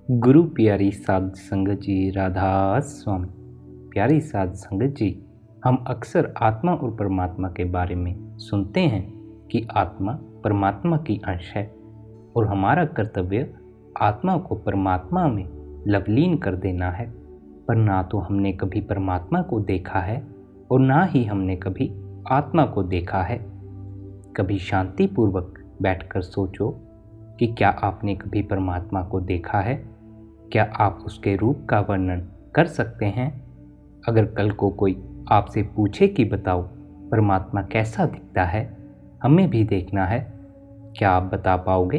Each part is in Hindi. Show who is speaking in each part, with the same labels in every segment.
Speaker 1: गुरु प्यारी साध संगत जी, राधा स्वामी। प्यारी साध संगत जी, हम अक्सर आत्मा और परमात्मा के बारे में सुनते हैं कि आत्मा परमात्मा की अंश है और हमारा कर्तव्य आत्मा को परमात्मा में लवलीन कर देना है। पर ना तो हमने कभी परमात्मा को देखा है और ना ही हमने कभी आत्मा को देखा है। कभी शांतिपूर्वक बैठकर सोचो कि क्या आपने कभी परमात्मा को देखा है? क्या आप उसके रूप का वर्णन कर सकते हैं? अगर कल को कोई आपसे पूछे कि बताओ परमात्मा कैसा दिखता है, हमें भी देखना है, क्या आप बता पाओगे?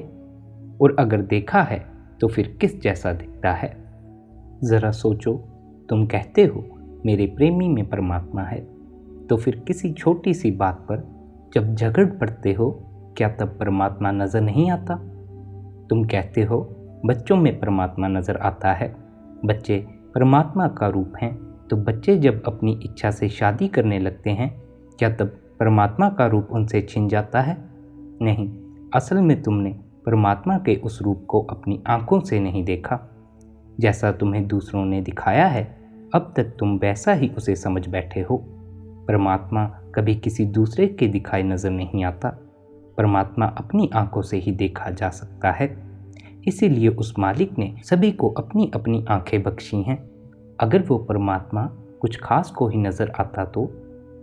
Speaker 1: और अगर देखा है तो फिर किस जैसा दिखता है? ज़रा सोचो। तुम कहते हो मेरे प्रेमी में परमात्मा है, तो फिर किसी छोटी सी बात पर जब झगड़ पड़ते हो, क्या तब परमात्मा नज़र नहीं आता? तुम कहते हो बच्चों में परमात्मा नज़र आता है, बच्चे परमात्मा का रूप हैं, तो बच्चे जब अपनी इच्छा से शादी करने लगते हैं, क्या तब परमात्मा का रूप उनसे छिन जाता है? नहीं, असल में तुमने परमात्मा के उस रूप को अपनी आंखों से नहीं देखा। जैसा तुम्हें दूसरों ने दिखाया है, अब तक तुम वैसा ही उसे समझ बैठे हो। परमात्मा कभी किसी दूसरे के दिखाए नज़र नहीं आता। परमात्मा अपनी आंखों से ही देखा जा सकता है। इसीलिए उस मालिक ने सभी को अपनी अपनी आंखें बख्शी हैं। अगर वो परमात्मा कुछ खास को ही नज़र आता तो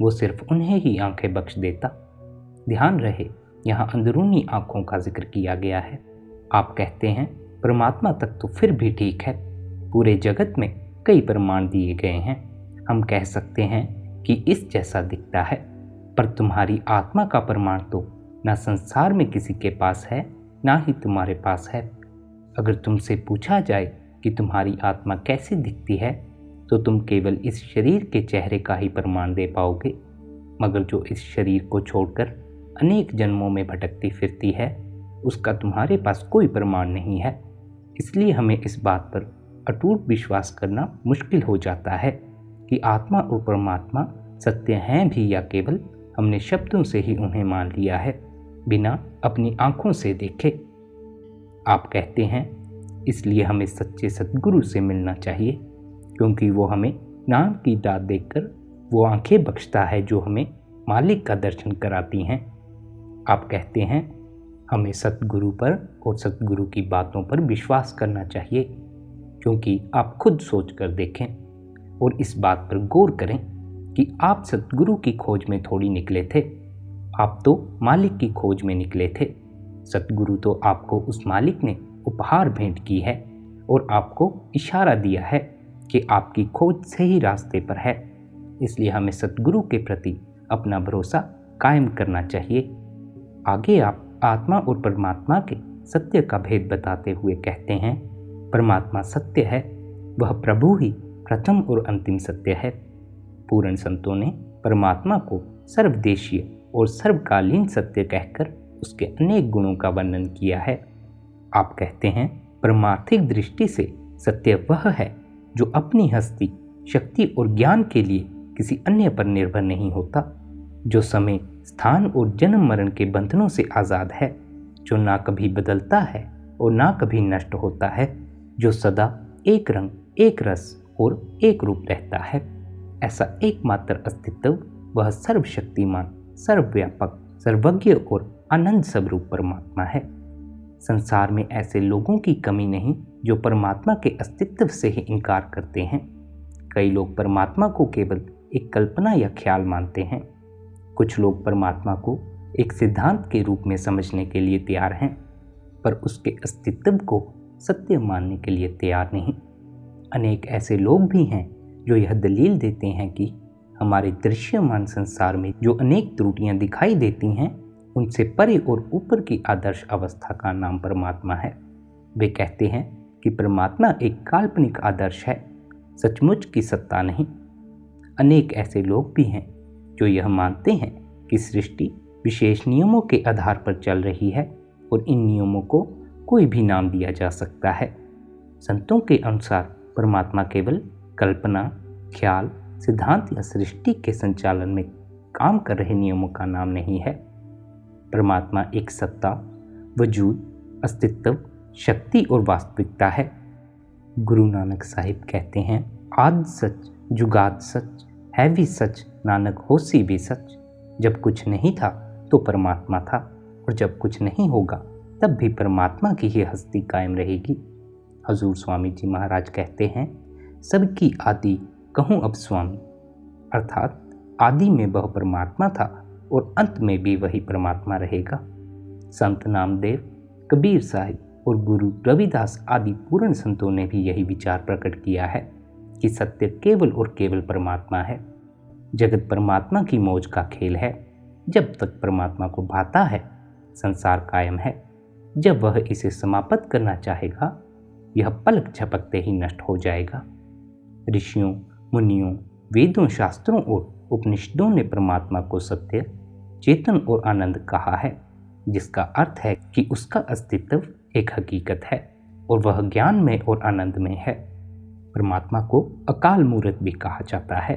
Speaker 1: वो सिर्फ उन्हें ही आंखें बख्श देता। ध्यान रहे, यहाँ अंदरूनी आंखों का जिक्र किया गया है। आप कहते हैं परमात्मा तक तो फिर भी ठीक है, पूरे जगत में कई प्रमाण दिए गए हैं, हम कह सकते हैं कि इस जैसा दिखता है। पर तुम्हारी आत्मा का प्रमाण तो ना संसार में किसी के पास है, ना ही तुम्हारे पास है। अगर तुमसे पूछा जाए कि तुम्हारी आत्मा कैसी दिखती है, तो तुम केवल इस शरीर के चेहरे का ही प्रमाण दे पाओगे। मगर जो इस शरीर को छोड़कर अनेक जन्मों में भटकती फिरती है, उसका तुम्हारे पास कोई प्रमाण नहीं है। इसलिए हमें इस बात पर अटूट विश्वास करना मुश्किल हो जाता है कि आत्मा और परमात्मा सत्य हैं भी या केवल हमने शब्दों से ही उन्हें मान लिया है, बिना अपनी आंखों से देखे। आप कहते हैं इसलिए हमें सच्चे सद्गुरु से मिलना चाहिए, क्योंकि वो हमें नाम की दात देकर वो आंखें बख्शता है जो हमें मालिक का दर्शन कराती हैं। आप कहते हैं हमें सद्गुरु पर और सद्गुरु की बातों पर विश्वास करना चाहिए, क्योंकि आप खुद सोच कर देखें और इस बात पर गौर करें कि आप सद्गुरु की खोज में थोड़ी निकले थे, आप तो मालिक की खोज में निकले थे। सद्गुरु तो आपको उस मालिक ने उपहार भेंट की है और आपको इशारा दिया है कि आपकी खोज सही रास्ते पर है। इसलिए हमें सद्गुरु के प्रति अपना भरोसा कायम करना चाहिए। आगे आप आत्मा और परमात्मा के सत्य का भेद बताते हुए कहते हैं, परमात्मा सत्य है, वह प्रभु ही प्रथम और अंतिम सत्य है। पूर्ण संतों ने परमात्मा को सर्वदेशीय और सर्वकालीन सत्य कहकर उसके अनेक गुणों का वर्णन किया है। आप कहते हैं परमार्थिक दृष्टि से सत्य वह है जो अपनी हस्ती, शक्ति और ज्ञान के लिए किसी अन्य पर निर्भर नहीं होता, जो समय, स्थान और जन्म मरण के बंधनों से आज़ाद है, जो ना कभी बदलता है और ना कभी नष्ट होता है, जो सदा एक रंग, एक रस और एक रूप रहता है। ऐसा एकमात्र अस्तित्व वह सर्वशक्तिमान, सर्वव्यापक, सर्वज्ञ और आनंद स्वरूप परमात्मा है। संसार में ऐसे लोगों की कमी नहीं जो परमात्मा के अस्तित्व से ही इनकार करते हैं। कई लोग परमात्मा को केवल एक कल्पना या ख्याल मानते हैं। कुछ लोग परमात्मा को एक सिद्धांत के रूप में समझने के लिए तैयार हैं, पर उसके अस्तित्व को सत्य मानने के लिए तैयार नहीं। अनेक ऐसे लोग भी हैं जो यह दलील देते हैं कि हमारे दृश्यमान संसार में जो अनेक त्रुटियां दिखाई देती हैं, उनसे परे और ऊपर की आदर्श अवस्था का नाम परमात्मा है। वे कहते हैं कि परमात्मा एक काल्पनिक आदर्श है, सचमुच की सत्ता नहीं। अनेक ऐसे लोग भी हैं जो यह मानते हैं कि सृष्टि विशेष नियमों के आधार पर चल रही है और इन नियमों को कोई भी नाम दिया जा सकता है। संतों के अनुसार परमात्मा केवल कल्पना, ख्याल, सिद्धांत या सृष्टि के संचालन में काम कर रहे नियमों का नाम नहीं है। परमात्मा एक सत्ता, वजूद, अस्तित्व, शक्ति और वास्तविकता है। गुरु नानक साहिब कहते हैं, आद सच जुगाद सच है भी सच, नानक होसी भी सच। जब कुछ नहीं था तो परमात्मा था, और जब कुछ नहीं होगा तब भी परमात्मा की ही हस्ती कायम रहेगी। हजूर स्वामी जी महाराज कहते हैं, सबकी आदि कहूँ अब स्वामी, अर्थात आदि में वह परमात्मा था और अंत में भी वही परमात्मा रहेगा। संत नामदेव, कबीर साहिब और गुरु रविदास आदि पूर्ण संतों ने भी यही विचार प्रकट किया है कि सत्य केवल और केवल परमात्मा है। जगत परमात्मा की मौज का खेल है। जब तक परमात्मा को भाता है संसार कायम है। जब वह इसे समाप्त करना चाहेगा यह पलक झपकते ही नष्ट हो जाएगा। ऋषियों, मुनियों, वेदों, शास्त्रों और उपनिषदों ने परमात्मा को सत्य, चेतन और आनंद कहा है, जिसका अर्थ है कि उसका अस्तित्व एक हकीकत है और वह ज्ञान में और आनंद में है। परमात्मा को अकाल मूर्त भी कहा जाता है।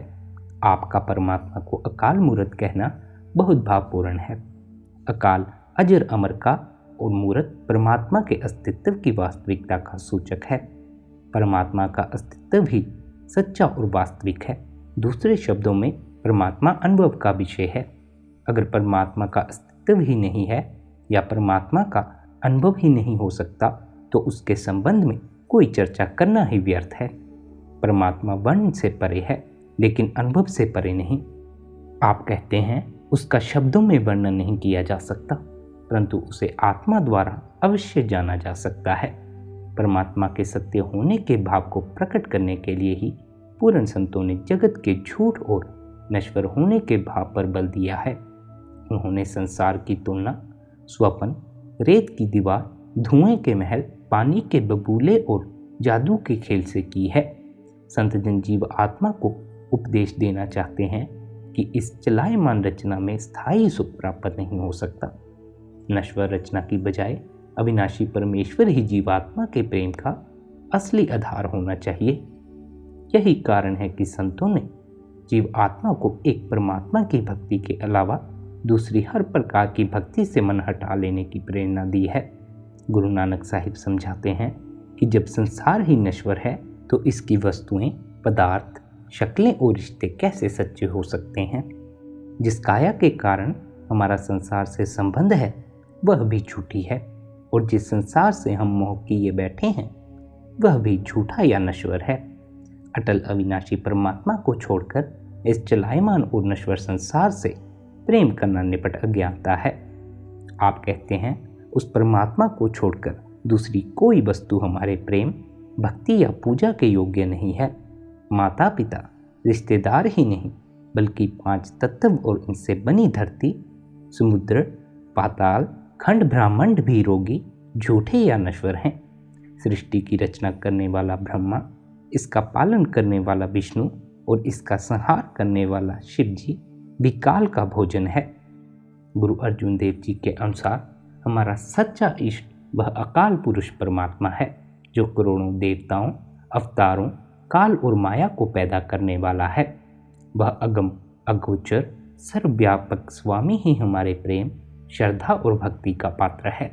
Speaker 1: आपका परमात्मा को अकाल मूर्त कहना बहुत भावपूर्ण है। अकाल अजर अमर का और मूर्त परमात्मा के अस्तित्व की वास्तविकता का सूचक है। परमात्मा का अस्तित्व ही सच्चा और वास्तविक है। दूसरे शब्दों में परमात्मा अनुभव का विषय है। अगर परमात्मा का अस्तित्व ही नहीं है या परमात्मा का अनुभव ही नहीं हो सकता तो उसके संबंध में कोई चर्चा करना ही व्यर्थ है। परमात्मा वर्ण से परे है लेकिन अनुभव से परे नहीं। आप कहते हैं उसका शब्दों में वर्णन नहीं किया जा सकता, परंतु उसे आत्मा द्वारा अवश्य जाना जा सकता है। परमात्मा के सत्य होने के भाव को प्रकट करने के लिए ही पूर्ण संतों ने जगत के झूठ और नश्वर होने के भाव पर बल दिया है। उन्होंने संसार की तुलना स्वप्न, रेत की दीवार, धुएं के महल, पानी के बबूले और जादू के खेल से की है। संत जन जीव आत्मा को उपदेश देना चाहते हैं कि इस चलायमान रचना में स्थायी सुख प्राप्त नहीं हो सकता। नश्वर रचना की बजाय अविनाशी परमेश्वर ही जीवात्मा के प्रेम का असली आधार होना चाहिए। यही कारण है कि संतों ने जीव आत्मा को एक परमात्मा की भक्ति के अलावा दूसरी हर प्रकार की भक्ति से मन हटा लेने की प्रेरणा दी है। गुरु नानक साहिब समझाते हैं कि जब संसार ही नश्वर है तो इसकी वस्तुएं, पदार्थ, शक्लें और रिश्ते कैसे सच्चे हो सकते हैं। जिस काया के कारण हमारा संसार से संबंध है वह भी झूठी है, और जिस संसार से हम मोह किए बैठे हैं वह भी झूठा या नश्वर है। अटल अविनाशी परमात्मा को छोड़कर इस चलायमान और नश्वर संसार से प्रेम करना निपट अज्ञानता है। आप कहते हैं उस परमात्मा को छोड़कर दूसरी कोई वस्तु हमारे प्रेम, भक्ति या पूजा के योग्य नहीं है। माता पिता, रिश्तेदार ही नहीं बल्कि 5 तत्व और इनसे बनी धरती, समुद्र, पाताल, खंड ब्रह्मांड भी रोगी, झूठे या नश्वर हैं। सृष्टि की रचना करने वाला ब्रह्मा, इसका पालन करने वाला विष्णु और इसका संहार करने वाला शिव जी भी काल का भोजन है। गुरु अर्जुन देव जी के अनुसार हमारा सच्चा इष्ट वह अकाल पुरुष परमात्मा है, जो करोड़ों देवताओं, अवतारों, काल और माया को पैदा करने वाला है। वह अगम, अगोचर, सर्वव्यापक स्वामी ही हमारे प्रेम, श्रद्धा और भक्ति का पात्र है।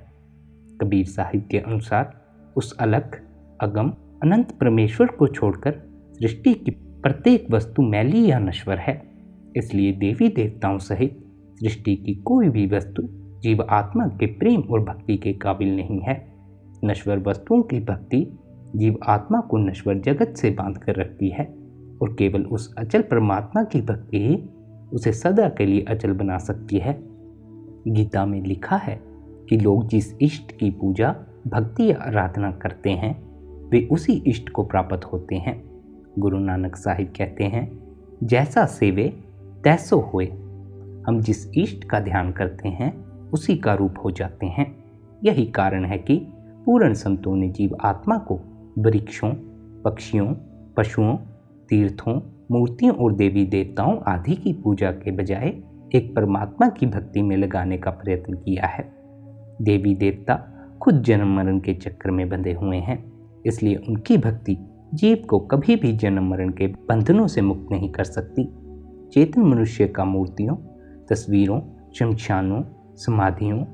Speaker 1: कबीर साहिब के अनुसार उस अलख, अगम, अनंत परमेश्वर को छोड़कर सृष्टि की प्रत्येक वस्तु मैली या नश्वर है। इसलिए देवी देवताओं सहित सृष्टि की कोई भी वस्तु जीव आत्मा के प्रेम और भक्ति के काबिल नहीं है। नश्वर वस्तुओं की भक्ति जीव आत्मा को नश्वर जगत से बांध कर रखती है, और केवल उस अचल परमात्मा की भक्ति ही उसे सदा के लिए अचल बना सकती है। गीता में लिखा है कि लोग जिस इष्ट की पूजा, भक्ति या आराधना करते हैं वे उसी इष्ट को प्राप्त होते हैं। गुरु नानक साहिब कहते हैं, जैसा सेवे तैसो होए। हम जिस इष्ट का ध्यान करते हैं उसी का रूप हो जाते हैं। यही कारण है कि पूर्ण संतों ने जीव आत्मा को वृक्षों, पक्षियों, पशुओं, तीर्थों, मूर्तियों और देवी देवताओं आदि की पूजा के बजाय एक परमात्मा की भक्ति में लगाने का प्रयत्न किया है। देवी देवता खुद जन्म मरण के चक्कर में बंधे हुए हैं, इसलिए उनकी भक्ति जीव को कभी भी जन्म मरण के बंधनों से मुक्त नहीं कर सकती। चेतन मनुष्य का मूर्तियों, तस्वीरों, शमशानों, समाधियों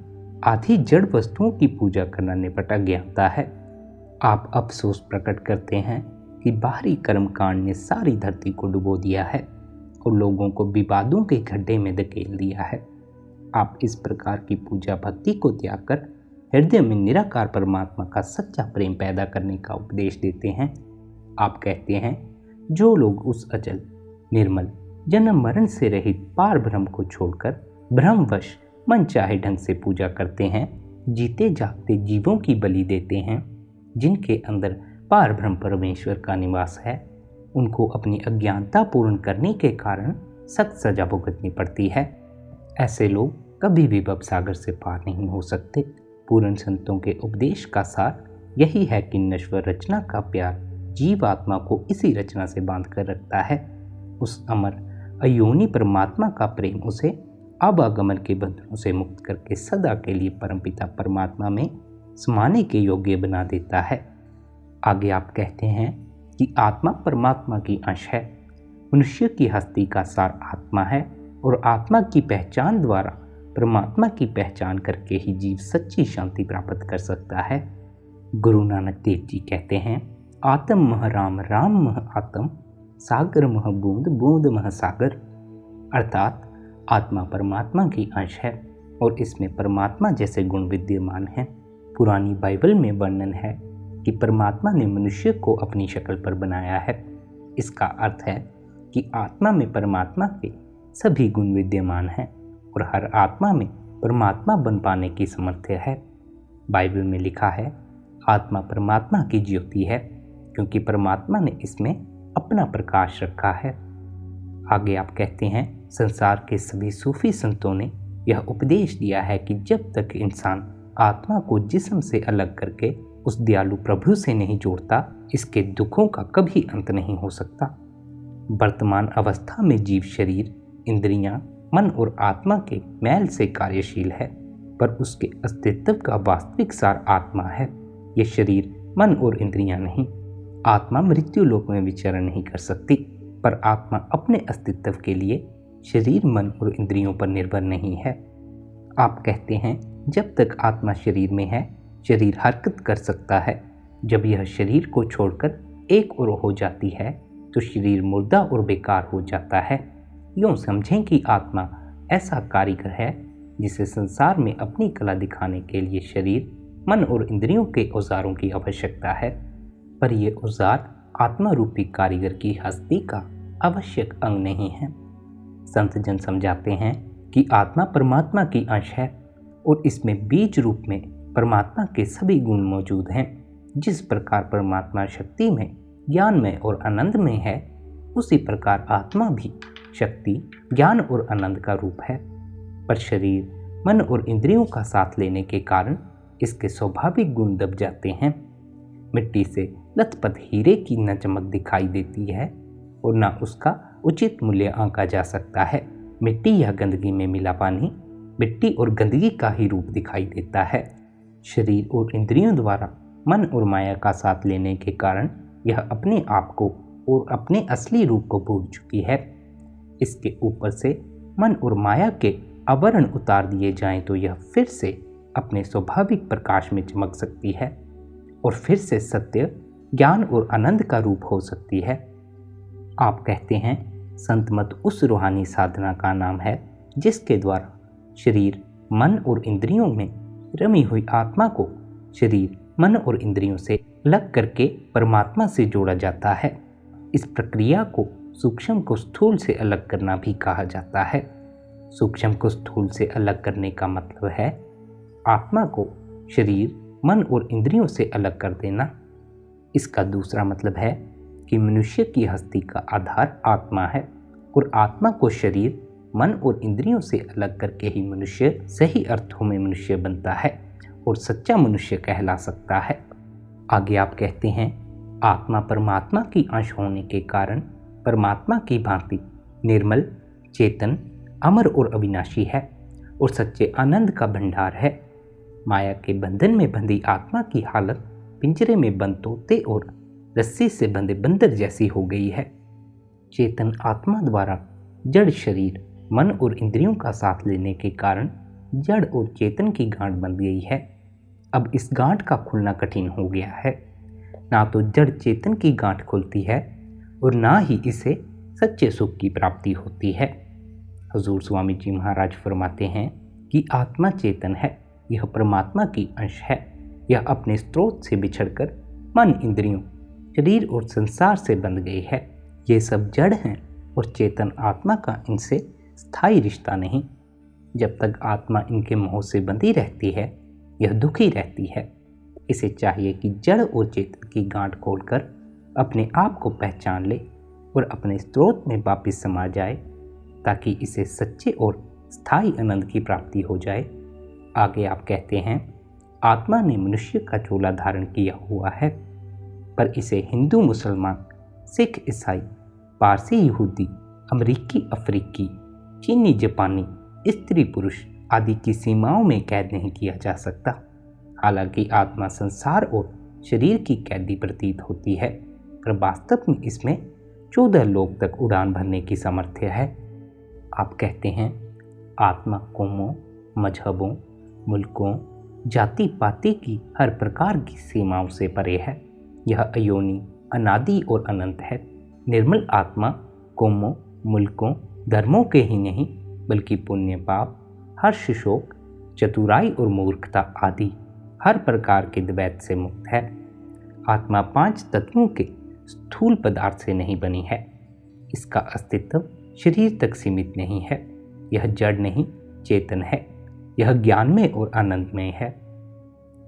Speaker 1: आदि जड़ वस्तुओं की पूजा करना निपट अज्ञानता है। आप अफसोस प्रकट करते हैं कि बाहरी कर्मकांड ने सारी धरती को डुबो दिया है और लोगों को विवादों के गड्ढे में धकेल दिया है। आप इस प्रकार की पूजा भक्ति को त्याग कर हृदय में निराकार परमात्मा का सच्चा प्रेम पैदा करने का उपदेश देते हैं। आप कहते हैं, जो लोग उस अचल, निर्मल, जन्म मरण से रहित पार ब्रह्म को छोड़कर भ्रमवश मन चाहे ढंग से पूजा करते हैं, जीते जागते जीवों की बलि देते हैं, जिनके अंदर पार ब्रह्म परमेश्वर का निवास है, उनको अपनी अज्ञानता पूर्ण करने के कारण सख्त सजा भुगतनी पड़ती है। ऐसे लोग कभी भी भवसागर से पार नहीं हो सकते। पूर्ण संतों के उपदेश का सार यही है कि नश्वर रचना का प्यार जीव आत्मा को इसी रचना से बांध कर रखता है। उस अमर अयोनी परमात्मा का प्रेम उसे आवागमन के बंधनों से मुक्त करके सदा के लिए परमपिता परमात्मा में समाने के योग्य बना देता है। आगे आप कहते हैं कि आत्मा परमात्मा की अंश है। मनुष्य की हस्ती का सार आत्मा है और आत्मा की पहचान द्वारा परमात्मा की पहचान करके ही जीव सच्ची शांति प्राप्त कर सकता है। गुरु नानक देव जी कहते हैं, आत्म मह राम, राम मह आत्म, सागर मह बूंद, बूंद मह सागर। अर्थात आत्मा परमात्मा की अंश है और इसमें परमात्मा जैसे गुण विद्यमान हैं। पुरानी बाइबल में वर्णन है कि परमात्मा ने मनुष्य को अपनी शक्ल पर बनाया है। इसका अर्थ है कि आत्मा में परमात्मा के सभी गुण विद्यमान हैं और हर आत्मा में परमात्मा बन पाने की सामर्थ्य है। बाइबल में लिखा है, आत्मा परमात्मा की ज्योति है, क्योंकि परमात्मा ने इसमें अपना प्रकाश रखा है। आगे आप कहते हैं, संसार के सभी सूफी संतों ने यह उपदेश दिया है कि जब तक इंसान आत्मा को जिस्म से अलग करके उस दयालु प्रभु से नहीं जोड़ता, इसके दुखों का कभी अंत नहीं हो सकता। वर्तमान अवस्था में जीव शरीर, इंद्रियां, मन और आत्मा के मैल से कार्यशील है, पर उसके अस्तित्व का वास्तविक सार आत्मा है। ये शरीर, मन और इंद्रियां नहीं। आत्मा मृत्यु लोक में विचरण नहीं कर सकती, पर आत्मा अपने अस्तित्व के लिए शरीर, मन और इंद्रियों पर निर्भर नहीं है। आप कहते हैं, जब तक आत्मा शरीर में है, शरीर हरकत कर सकता है। जब यह शरीर को छोड़कर एक ओर हो जाती है तो शरीर मुर्दा और बेकार हो जाता है। यूँ समझें कि आत्मा ऐसा कारीगर है जिसे संसार में अपनी कला दिखाने के लिए शरीर, मन और इंद्रियों के औजारों की आवश्यकता है, पर ये औजार आत्मा रूपी कारीगर की हस्ती का आवश्यक अंग नहीं है। संत जन समझाते हैं कि आत्मा परमात्मा की अंश है और इसमें बीज रूप में परमात्मा के सभी गुण मौजूद हैं। जिस प्रकार परमात्मा शक्ति में, ज्ञान में और आनंद में है, उसी प्रकार आत्मा भी शक्ति, ज्ञान और आनंद का रूप है। पर शरीर, मन और इंद्रियों का साथ लेने के कारण इसके स्वाभाविक गुण दब जाते हैं। मिट्टी से लथपथ हीरे की न चमक दिखाई देती है और न उसका उचित मूल्य आंका जा सकता है। मिट्टी या गंदगी में मिला पानी मिट्टी और गंदगी का ही रूप दिखाई देता है। शरीर और इंद्रियों द्वारा मन और माया का साथ लेने के कारण यह अपने आप को और अपने असली रूप को भूल चुकी है। इसके ऊपर से मन और माया के आवरण उतार दिए जाएं तो यह फिर से अपने स्वाभाविक प्रकाश में चमक सकती है और फिर से सत्य, ज्ञान और आनंद का रूप हो सकती है। आप कहते हैं, संत मत उस रूहानी साधना का नाम है जिसके द्वारा शरीर, मन और इंद्रियों में रमी हुई आत्मा को शरीर, मन और इंद्रियों से अलग करके परमात्मा से जोड़ा जाता है। इस प्रक्रिया को सूक्ष्म को स्थूल से अलग करना भी कहा जाता है। सूक्ष्म को स्थूल से अलग करने का मतलब है आत्मा को शरीर, मन और इंद्रियों से अलग कर देना। इसका दूसरा मतलब है कि मनुष्य की हस्ती का आधार आत्मा है और आत्मा को शरीर, मन और इंद्रियों से अलग करके ही मनुष्य सही अर्थों में मनुष्य बनता है और सच्चा मनुष्य कहला सकता है। आगे आप कहते हैं, आत्मा परमात्मा की अंश होने के कारण परमात्मा की भांति निर्मल, चेतन, अमर और अविनाशी है और सच्चे आनंद का भंडार है। माया के बंधन में बंधी आत्मा की हालत पिंजरे में बंद तोते और रस्सी से बंधे बंदर जैसी हो गई है। चेतन आत्मा द्वारा जड़ शरीर, मन और इंद्रियों का साथ लेने के कारण जड़ और चेतन की गांठ बंध गई है। अब इस गांठ का खुलना कठिन हो गया है। ना तो जड़ चेतन की गांठ खुलती है और ना ही इसे सच्चे सुख की प्राप्ति होती है। हुजूर स्वामी जी महाराज फरमाते हैं कि आत्मा चेतन है, यह परमात्मा की अंश है। यह अपने स्रोत से बिछड़कर मन, इंद्रियों, शरीर और संसार से बंध गई है। ये सब जड़ हैं और चेतन आत्मा का इनसे स्थायी रिश्ता नहीं। जब तक आत्मा इनके मोह से बंधी रहती है, यह दुखी रहती है। इसे चाहिए कि जड़ और चेतन की गांठ खोलकर अपने आप को पहचान ले और अपने स्रोत में वापस समा जाए, ताकि इसे सच्चे और स्थायी आनंद की प्राप्ति हो जाए। आगे आप कहते हैं, आत्मा ने मनुष्य का चोला धारण किया हुआ है, पर इसे हिंदू, मुसलमान, सिख, ईसाई, पारसी, यहूदी, अमरीकी, अफ्रीकी, चीनी, जापानी, स्त्री, पुरुष आदि की सीमाओं में कैद नहीं किया जा सकता। हालांकि आत्मा संसार और शरीर की कैदी प्रतीत होती है, पर वास्तव में इसमें 14 लोक तक उड़ान भरने की सामर्थ्य है। आप कहते हैं, आत्मा कौमों, मजहबों, मुल्कों, जाति पाति की हर प्रकार की सीमाओं से परे है। यह अयोनी, अनादि और अनंत है। निर्मल आत्मा कौमों, मुल्कों, धर्मों के ही नहीं, बल्कि पुण्य, पाप, हर्ष, शोक, चतुराई और मूर्खता आदि हर प्रकार के द्वैत से मुक्त है। आत्मा 5 तत्वों के स्थूल पदार्थ से नहीं बनी है। इसका अस्तित्व शरीर तक सीमित नहीं है। यह जड़ नहीं, चेतन है। यह ज्ञानमय और आनंदमय है।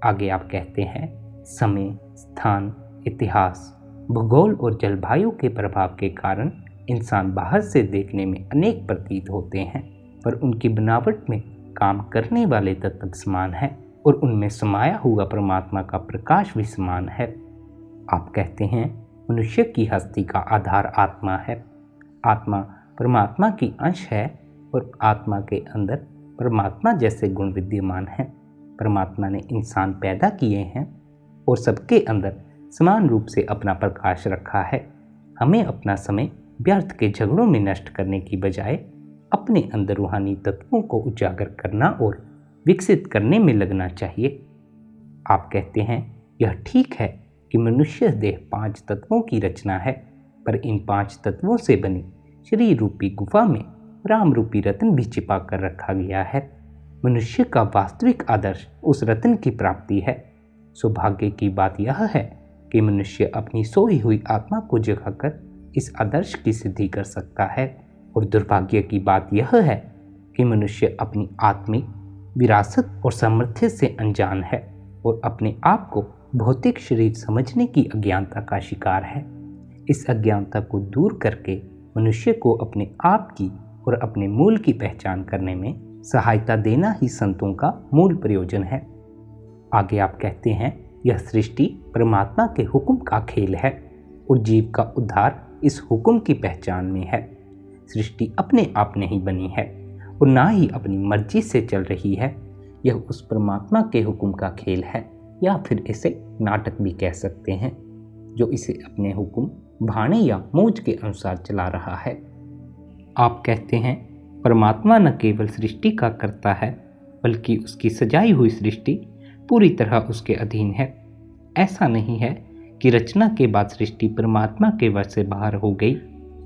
Speaker 1: आगे आप कहते हैं, समय, स्थान, इतिहास, भूगोल और जलवायु के प्रभाव के कारण इंसान बाहर से देखने में अनेक प्रतीत होते हैं, पर उनकी बनावट में काम करने वाले तत्व समान है और उनमें समाया हुआ परमात्मा का प्रकाश भी समान है। आप कहते हैं, मनुष्य की हस्ती का आधार आत्मा है। आत्मा परमात्मा की अंश है और आत्मा के अंदर परमात्मा जैसे गुण विद्यमान हैं। परमात्मा ने इंसान पैदा किए हैं और सबके अंदर समान रूप से अपना प्रकाश रखा है। हमें अपना समय व्यर्थ के झगड़ों में नष्ट करने की बजाय अपने अंदर रूहानी तत्वों को उजागर करना और विकसित करने में लगना चाहिए। आप कहते हैं, यह ठीक है कि मनुष्य देह 5 तत्वों की रचना है, पर इन 5 तत्वों से बनी शरीर रूपी गुफा में राम रूपी रत्न भी छिपा कर रखा गया है। मनुष्य का वास्तविक आदर्श उस रत्न की प्राप्ति है। सौभाग्य की बात यह है कि मनुष्य अपनी सोई हुई आत्मा को जगाकर इस आदर्श की सिद्धि कर सकता है, और दुर्भाग्य की बात यह है कि मनुष्य अपनी आत्मिक विरासत और सामर्थ्य से अनजान है और अपने आप को भौतिक शरीर समझने की अज्ञानता का शिकार है। इस अज्ञानता को दूर करके मनुष्य को अपने आप की और अपने मूल की पहचान करने में सहायता देना ही संतों का मूल प्रयोजन है। आगे आप कहते हैं, यह सृष्टि परमात्मा के हुक्म का खेल है और जीव का उद्धार इस हुक्म की पहचान में है। सृष्टि अपने आप नहीं बनी है और ना ही अपनी मर्जी से चल रही है। यह उस परमात्मा के हुक्म का खेल है, या फिर इसे नाटक भी कह सकते हैं, जो इसे अपने हुक्म भाने या मौज के अनुसार चला रहा है। आप कहते हैं, परमात्मा न केवल सृष्टि का करता है, बल्कि उसकी सजाई हुई सृष्टि पूरी तरह उसके अधीन है। ऐसा नहीं है कि रचना के बाद सृष्टि परमात्मा के वश से बाहर हो गई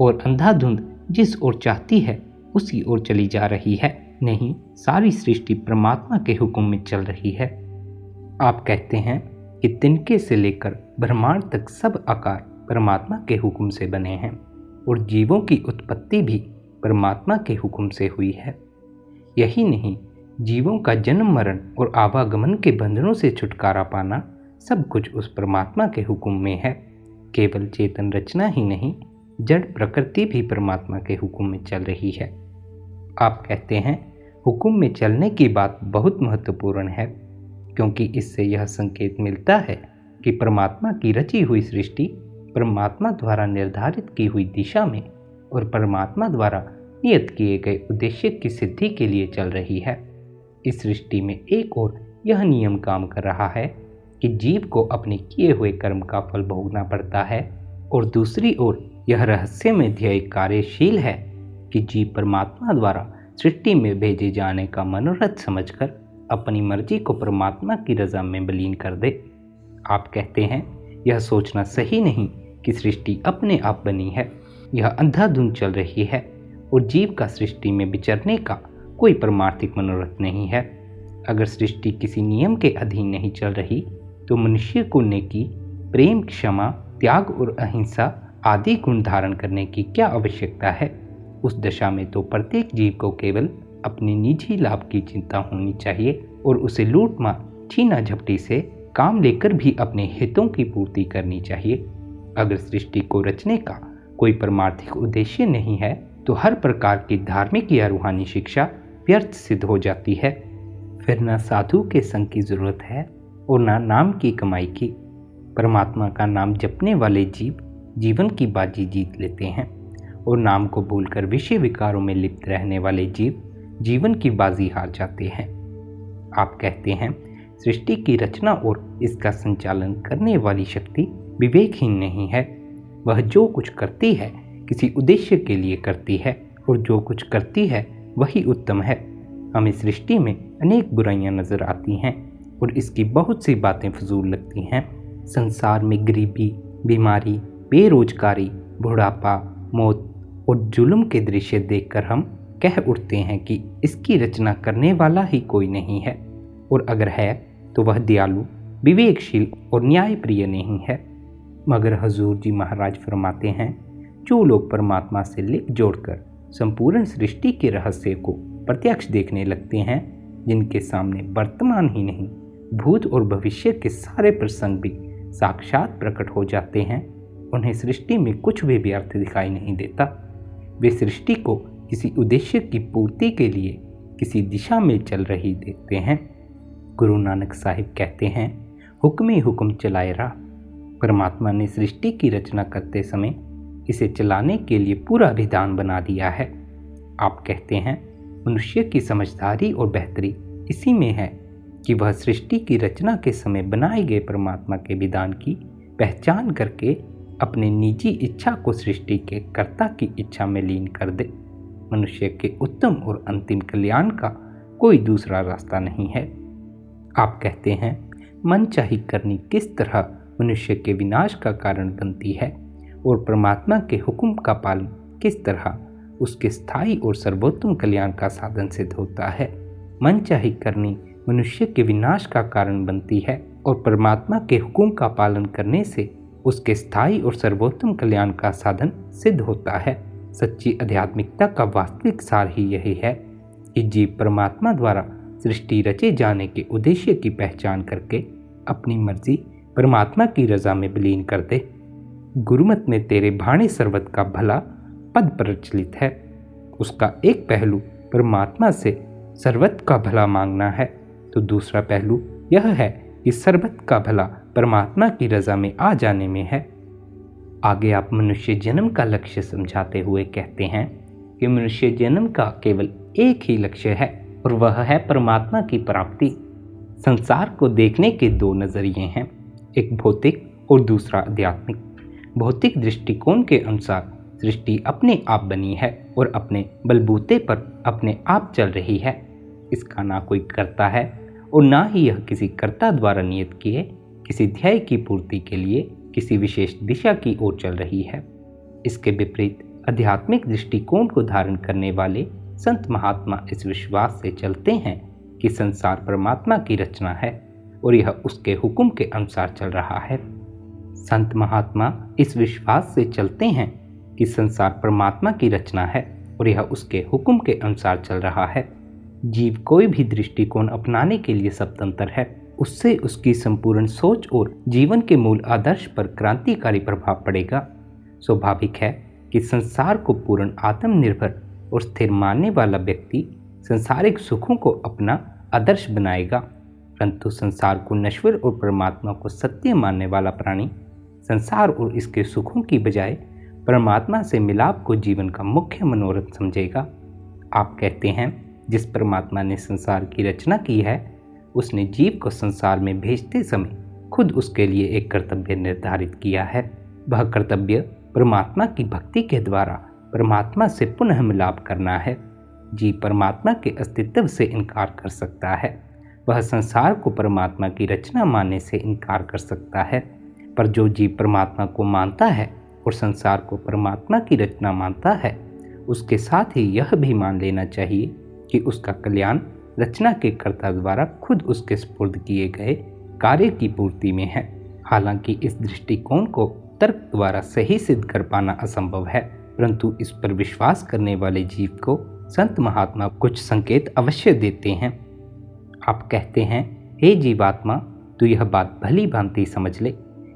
Speaker 1: और अंधाधुंध जिस ओर चाहती है उसी ओर चली जा रही है। नहीं, सारी सृष्टि परमात्मा के हुक्म में चल रही है। आप कहते हैं कि तिनके से लेकर ब्रह्मांड तक सब आकार परमात्मा के हुक्म से बने हैं और जीवों की उत्पत्ति भी परमात्मा के हुक्म से हुई है। यही नहीं, जीवों का जन्म, मरण और आवागमन के बंधनों से छुटकारा पाना सब कुछ उस परमात्मा के हुक्म में है। केवल चेतन रचना ही नहीं, जड़ प्रकृति भी परमात्मा के हुक्म में चल रही है। आप कहते हैं, हुक्म में चलने की बात बहुत महत्वपूर्ण है, क्योंकि इससे यह संकेत मिलता है कि परमात्मा की रची हुई सृष्टि परमात्मा द्वारा निर्धारित की हुई दिशा में और परमात्मा द्वारा नियत किए गए उद्देश्य की सिद्धि के लिए चल रही है। इस सृष्टि में एक ओर यह नियम काम कर रहा है कि जीव को अपने किए हुए कर्म का फल भोगना पड़ता है, और दूसरी ओर यह रहस्यमय ध्येय कार्यशील है कि जीव परमात्मा द्वारा सृष्टि में भेजे जाने का मनोरथ समझकर अपनी मर्जी को परमात्मा की रजा में विलीन कर दे। आप कहते हैं यह सोचना सही नहीं कि सृष्टि अपने आप बनी है। यह अंधाधुंध चल रही है और जीव का सृष्टि में विचरने का कोई परमार्थिक मनोरथ नहीं है। अगर सृष्टि किसी नियम के अधीन नहीं चल रही तो मनुष्य को नेकी, प्रेम, क्षमा, त्याग और अहिंसा आदि गुण धारण करने की क्या आवश्यकता है। उस दशा में तो प्रत्येक जीव को केवल अपने निजी लाभ की चिंता होनी चाहिए और उसे लूट मार, छीना झपटी से काम लेकर भी अपने हितों की पूर्ति करनी चाहिए। अगर सृष्टि को रचने का कोई परमार्थिक उद्देश्य नहीं है तो हर प्रकार की धार्मिक या रूहानी शिक्षा व्यर्थ सिद्ध हो जाती है। फिर न साधु के संग की जरूरत है और न नाम की कमाई की। परमात्मा का नाम जपने वाले जीव जीवन की बाजी जीत लेते हैं और नाम को भूलकर विषय विकारों में लिप्त रहने वाले जीव जीवन की बाजी हार जाते हैं। आप कहते हैं सृष्टि की रचना और इसका संचालन करने वाली शक्ति विवेकहीन नहीं है। वह जो कुछ करती है किसी उद्देश्य के लिए करती है और जो कुछ करती है वही उत्तम है। हमें सृष्टि में अनेक बुराइयां नजर आती हैं और इसकी बहुत सी बातें फजूल लगती हैं। संसार में गरीबी, बीमारी, बेरोजगारी, बुढ़ापा, मौत और जुल्म के दृश्य देखकर हम कह उठते हैं कि इसकी रचना करने वाला ही कोई नहीं है, और अगर है तो वह दयालु, विवेकशील और न्यायप्रिय नहीं है। मगर हजूर जी महाराज फरमाते हैं, जो लोग परमात्मा से लिंक जोड़कर संपूर्ण सृष्टि के रहस्य को प्रत्यक्ष देखने लगते हैं, जिनके सामने वर्तमान ही नहीं भूत और भविष्य के सारे प्रसंग भी साक्षात प्रकट हो जाते हैं, उन्हें सृष्टि में कुछ भी व्यर्थ दिखाई नहीं देता। वे सृष्टि को किसी उद्देश्य की पूर्ति के लिए किसी दिशा में चल रही देखते हैं। गुरु नानक साहिब कहते हैं, हुक्म ही हुक्म चलाए राह। परमात्मा ने सृष्टि की रचना करते समय इसे चलाने के लिए पूरा विधान बना दिया है। आप कहते हैं मनुष्य की समझदारी और बेहतरी इसी में है कि वह सृष्टि की रचना के समय बनाए गए परमात्मा के विधान की पहचान करके अपने निजी इच्छा को सृष्टि के कर्ता की इच्छा में लीन कर दे। मनुष्य के उत्तम और अंतिम कल्याण का कोई दूसरा रास्ता नहीं है। आप कहते हैं मनचाही करनी किस तरह मनुष्य के विनाश का कारण बनती है और परमात्मा के हुक्म का पालन किस तरह उसके स्थायी और सर्वोत्तम कल्याण का साधन सिद्ध होता है। मनचाही करनी मनुष्य के विनाश का कारण बनती है और परमात्मा के हुक्म का पालन करने से उसके स्थायी और सर्वोत्तम कल्याण का साधन सिद्ध होता है। सच्ची आध्यात्मिकता का वास्तविक सार ही यही है कि जीव परमात्मा द्वारा सृष्टि रचे जाने के उद्देश्य की पहचान करके अपनी मर्जी परमात्मा की रजा में विलीन कर दे। गुरुमत में तेरे भाणे सर्वत का भला पद प्रचलित है। उसका एक पहलू परमात्मा से सर्वत का भला मांगना है तो दूसरा पहलू यह है कि सर्वत का भला परमात्मा की रजा में आ जाने में है। आगे आप मनुष्य जन्म का लक्ष्य समझाते हुए कहते हैं कि मनुष्य जन्म का केवल एक ही लक्ष्य है और वह है परमात्मा की प्राप्ति। संसार को देखने के दो नजरिए हैं, एक भौतिक और दूसरा आध्यात्मिक। भौतिक दृष्टिकोण के अनुसार सृष्टि अपने आप बनी है और अपने बलबूते पर अपने आप चल रही है। इसका ना कोई कर्ता है और ना ही यह किसी कर्ता द्वारा नियत किए किसी ध्येय की पूर्ति के लिए किसी विशेष दिशा की ओर चल रही है। इसके विपरीत आध्यात्मिक दृष्टिकोण को धारण करने वाले संत महात्मा इस विश्वास से चलते हैं कि संसार परमात्मा की रचना है और यह उसके हुक्म के अनुसार चल रहा है। संत महात्मा इस विश्वास से चलते हैं कि संसार परमात्मा की रचना है और यह उसके हुक्म के अनुसार चल रहा है। जीव कोई भी दृष्टिकोण अपनाने के लिए स्वतंत्र है, उससे उसकी संपूर्ण सोच और जीवन के मूल आदर्श पर क्रांतिकारी प्रभाव पड़ेगा। स्वाभाविक है कि संसार को पूर्ण आत्मनिर्भर और स्थिर मानने वाला व्यक्ति संसारिक सुखों को अपना आदर्श बनाएगा, परंतु संसार को नश्वर और परमात्मा को सत्य मानने वाला प्राणी संसार और इसके सुखों की बजाय परमात्मा से मिलाप को जीवन का मुख्य मनोरथ समझेगा। आप कहते हैं जिस परमात्मा ने संसार की रचना की है उसने जीव को संसार में भेजते समय खुद उसके लिए एक कर्तव्य निर्धारित किया है। वह कर्तव्य परमात्मा की भक्ति के द्वारा परमात्मा से पुनः मिलाप करना है। जीव परमात्मा के अस्तित्व से इनकार कर सकता है, वह संसार को परमात्मा की रचना मानने से इनकार कर सकता है, पर जो जीव परमात्मा को मानता है और संसार को परमात्मा की रचना मानता है, उसके साथ ही यह भी मान लेना चाहिए कि उसका कल्याण रचना के कर्ता द्वारा खुद उसके स्पुर्द किए गए कार्य की पूर्ति में है। हालांकि इस दृष्टिकोण को तर्क द्वारा सही सिद्ध कर पाना असंभव है, परंतु इस पर विश्वास करने वाले जीव को संत महात्मा कुछ संकेत अवश्य देते हैं। आप कहते हैं, हे जीवात्मा, तू यह बात भली भांति समझ ले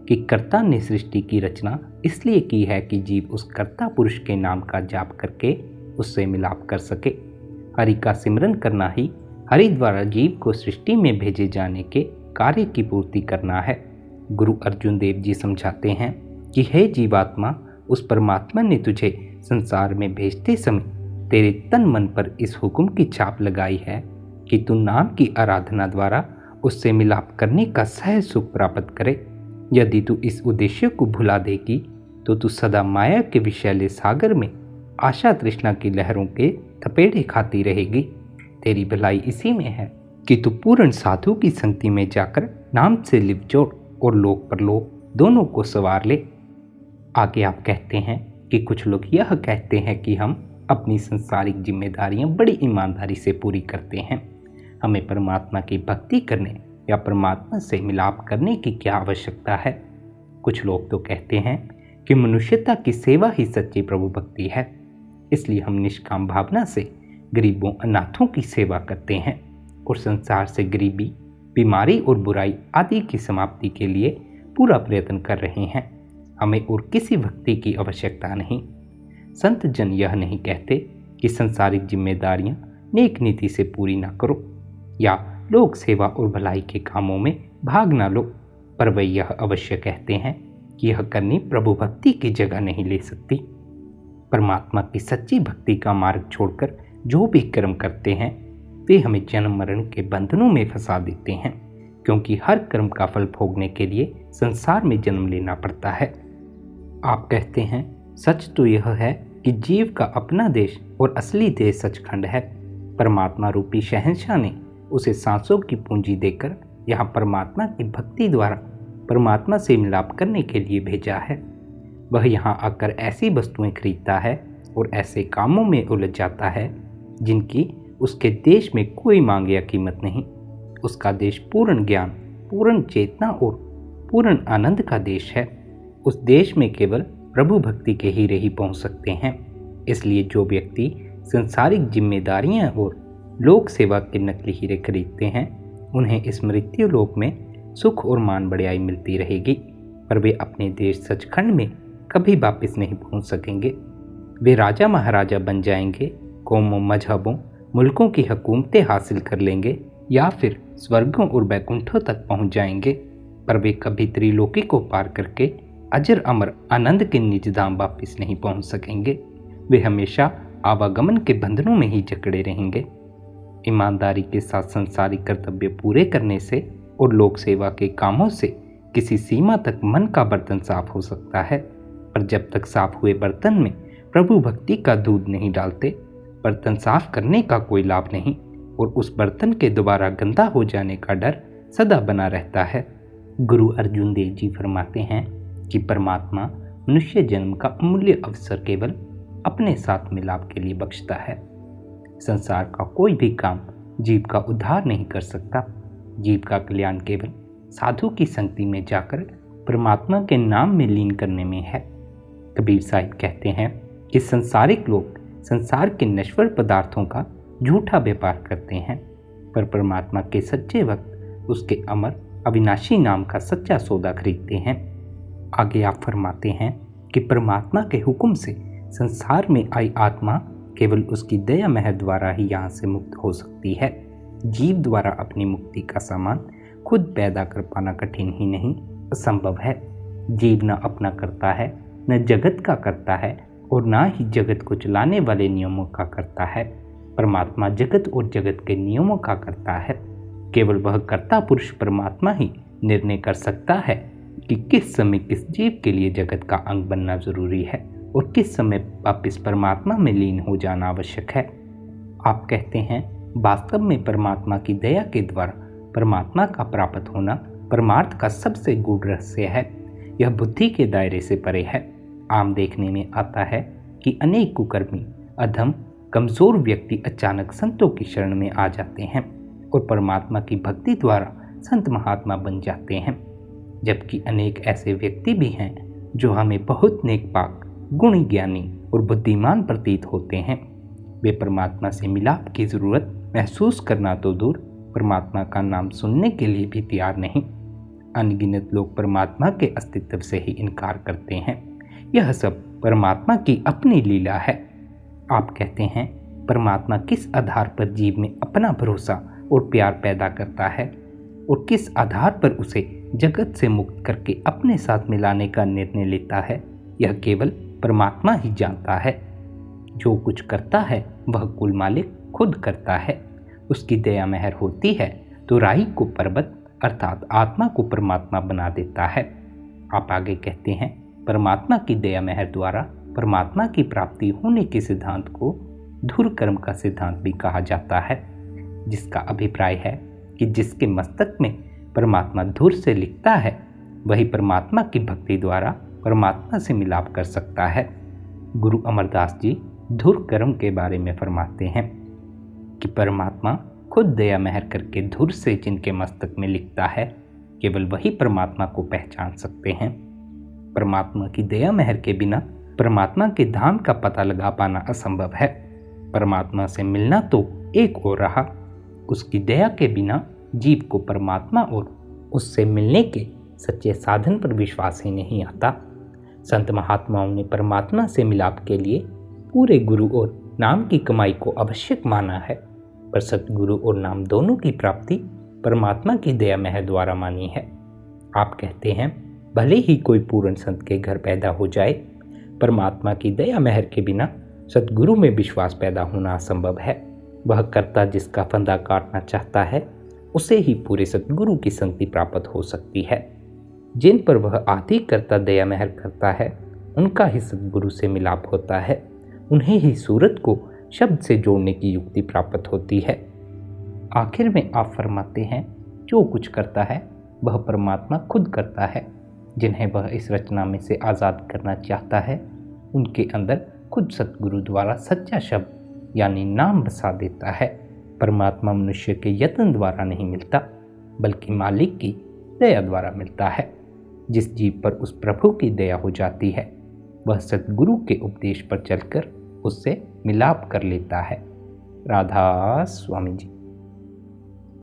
Speaker 1: कि कर्ता ने सृष्टि की रचना इसलिए की है कि जीव उस कर्ता पुरुष के नाम का जाप करके उससे मिलाप कर सके। हरि का सिमरन करना ही हरि द्वारा जीव को सृष्टि में भेजे जाने के कार्य की पूर्ति करना है। गुरु अर्जुन देव जी समझाते हैं कि हे जीवात्मा, उस परमात्मा ने तुझे संसार में भेजते समय तेरे तन मन पर इस हुक्म की छाप लगाई है कि तू नाम की आराधना द्वारा उससे मिलाप करने का सहज सुख प्राप्त करे। यदि तू इस उद्देश्य को भुला देगी तो तू सदा माया के विषैले सागर में आशा तृष्णा की लहरों के थपेड़े खाती रहेगी। तेरी भलाई इसी में है कि तू पूर्ण साधु की संगति में जाकर नाम से लिप जोड़ और लोक परलोक दोनों को सवार ले। आगे आप कहते हैं कि कुछ लोग यह कहते हैं कि हम अपनी संसारिक जिम्मेदारियां बड़ी ईमानदारी से पूरी करते हैं, हमें परमात्मा की भक्ति करने या परमात्मा से मिलाप करने की क्या आवश्यकता है। कुछ लोग तो कहते हैं कि मनुष्यता की सेवा ही सच्ची प्रभु भक्ति है, इसलिए हम निष्काम भावना से गरीबों अनाथों की सेवा करते हैं और संसार से गरीबी, बीमारी और बुराई आदि की समाप्ति के लिए पूरा प्रयत्न कर रहे हैं। हमें और किसी भक्ति की आवश्यकता नहीं। संत जन यह नहीं कहते कि संसारिक जिम्मेदारियां नेक नीति से पूरी ना करो या लोक सेवा और भलाई के कामों में भाग ना लो, पर वे यह अवश्य कहते हैं कि यह करनी प्रभु भक्ति की जगह नहीं ले सकती। परमात्मा की सच्ची भक्ति का मार्ग छोड़कर जो भी कर्म करते हैं वे हमें जन्म मरण के बंधनों में फंसा देते हैं, क्योंकि हर कर्म का फल भोगने के लिए संसार में जन्म लेना पड़ता है। आप कहते हैं, सच तो यह है कि जीव का अपना देश और असली देश सचखंड है। परमात्मा रूपी शहंशाह ने उसे सांसों की पूंजी देकर यहाँ परमात्मा की भक्ति द्वारा परमात्मा से मिलाप करने के लिए भेजा है। वह यहाँ आकर ऐसी वस्तुएं खरीदता है और ऐसे कामों में उलझ जाता है जिनकी उसके देश में कोई मांग या कीमत नहीं। उसका देश पूर्ण ज्ञान, पूर्ण चेतना और पूर्ण आनंद का देश है। उस देश में केवल प्रभु भक्ति के हीरे ही पहुंच सकते हैं। इसलिए जो व्यक्ति संसारिक जिम्मेदारियां और लोक सेवा के नकली हीरे खरीदते हैं, उन्हें इस मृत्यु लोक में सुख और मान बढ़ाई मिलती रहेगी, पर वे अपने देश सचखंड में कभी वापस नहीं पहुंच सकेंगे। वे राजा महाराजा बन जाएंगे, कौमों, मजहबों, मुल्कों की हुकूमतें हासिल कर लेंगे या फिर स्वर्गों और बैकुंठों तक पहुंच जाएंगे, पर वे कभी त्रिलोकी को पार करके अजर अमर आनंद के निज धाम वापिस नहीं पहुंच सकेंगे। वे हमेशा आवागमन के बंधनों में ही जकड़े रहेंगे। ईमानदारी के साथ संसारिक कर्तव्य पूरे करने से और लोक सेवा के कामों से किसी सीमा तक मन का बर्तन साफ हो सकता है, पर जब तक साफ हुए बर्तन में प्रभु भक्ति का दूध नहीं डालते, बर्तन साफ करने का कोई लाभ नहीं और उस बर्तन के दोबारा गंदा हो जाने का डर सदा बना रहता है। गुरु अर्जुन देव जी फरमाते हैं कि परमात्मा मनुष्य जन्म का अमूल्य अवसर केवल अपने साथ मिलाप के लिए बख्शता है। संसार का कोई भी काम जीव का उद्धार नहीं कर सकता। जीव का कल्याण केवल साधु की संगति में जाकर परमात्मा के नाम में लीन करने में है। कबीर साहिब कहते हैं कि संसारिक लोग संसार के नश्वर पदार्थों का झूठा व्यापार करते हैं, पर परमात्मा के सच्चे भक्त उसके अमर अविनाशी नाम का सच्चा सौदा खरीदते हैं। आगे आप फरमाते हैं कि परमात्मा के हुक्म से संसार में आई आत्मा केवल उसकी दया महर द्वारा ही यहाँ से मुक्त हो सकती है। जीव द्वारा अपनी मुक्ति का सामान खुद पैदा कर पाना कठिन ही नहीं, असंभव है। जीव न अपना करता है, न जगत का करता है और ना ही जगत को चलाने वाले नियमों का करता है। परमात्मा जगत और जगत के नियमों का करता है। केवल वह कर्ता पुरुष परमात्मा ही निर्णय कर सकता है कि किस समय किस जीव के लिए जगत का अंग बनना जरूरी है और किस समय वापिस परमात्मा में लीन हो जाना आवश्यक है। आप कहते हैं, वास्तव में परमात्मा की दया के द्वारा परमात्मा का प्राप्त होना परमार्थ का सबसे गूढ़ रहस्य है। यह बुद्धि के दायरे से परे है। आम देखने में आता है कि अनेक कुकर्मी, अधम, कमजोर व्यक्ति अचानक संतों की शरण में आ जाते हैं और परमात्मा की भक्ति द्वारा संत महात्मा बन जाते हैं, जबकि अनेक ऐसे व्यक्ति भी हैं जो हमें बहुत नेकपाक, गुणी, ज्ञानी और बुद्धिमान प्रतीत होते हैं। वे परमात्मा से मिलाप की जरूरत महसूस करना तो दूर, परमात्मा का नाम सुनने के लिए भी तैयार नहीं। अनगिनत लोग परमात्मा के अस्तित्व से ही इनकार करते हैं। यह सब परमात्मा की अपनी लीला है। आप कहते हैं, परमात्मा किस आधार पर जीव में अपना भरोसा और प्यार पैदा करता है और किस आधार पर उसे जगत से मुक्त करके अपने साथ मिलाने का निर्णय लेता है, यह केवल परमात्मा ही जानता है। जो कुछ करता है वह कुल मालिक खुद करता है। उसकी दया मेहर होती है तो राई को पर्वत अर्थात आत्मा को परमात्मा बना देता है। आप आगे कहते हैं, परमात्मा की दया मेहर द्वारा परमात्मा की प्राप्ति होने के सिद्धांत को धुर कर्म का सिद्धांत भी कहा जाता है, जिसका अभिप्राय है कि जिसके मस्तक में परमात्मा धुर से लिखता है वही परमात्मा की भक्ति द्वारा परमात्मा से मिलाप कर सकता है। गुरु अमरदास जी धुर कर्म के बारे में फरमाते हैं कि परमात्मा खुद दया मेहर करके धुर से जिनके मस्तक में लिखता है, केवल वही परमात्मा को पहचान सकते हैं। परमात्मा की दया मेहर के बिना परमात्मा के धाम का पता लगा पाना असंभव है। परमात्मा से मिलना तो एक और रहा, उसकी दया के बिना जीव को परमात्मा और उससे मिलने के सच्चे साधन पर विश्वास ही नहीं आता। संत महात्माओं ने परमात्मा से मिलाप के लिए पूरे गुरु और नाम की कमाई को आवश्यक माना है, पर सतगुरु और नाम दोनों की प्राप्ति परमात्मा की दया मेहर द्वारा मानी है। आप कहते हैं, भले ही कोई पूर्ण संत के घर पैदा हो जाए, परमात्मा की दया मेहर के बिना सतगुरु में विश्वास पैदा होना असंभव है। वह कर्ता जिसका फंदा काटना चाहता है उसे ही पूरे सतगुरु की संगति प्राप्त हो सकती है। जिन पर वह आदि कर्ता दया मेहर करता है उनका ही सतगुरु से मिलाप होता है, उन्हें ही सूरत को शब्द से जोड़ने की युक्ति प्राप्त होती है। आखिर में आप फरमाते हैं, जो कुछ करता है वह परमात्मा खुद करता है। जिन्हें वह इस रचना में से आज़ाद करना चाहता है उनके अंदर खुद सतगुरु द्वारा सच्चा शब्द यानी नाम बसा देता है। परमात्मा मनुष्य के यत्न द्वारा नहीं मिलता, बल्कि मालिक की दया द्वारा मिलता है। जिस जीव पर उस प्रभु की दया हो जाती है वह सतगुरु के उपदेश पर चलकर उससे मिलाप कर लेता है। राधा स्वामी जी।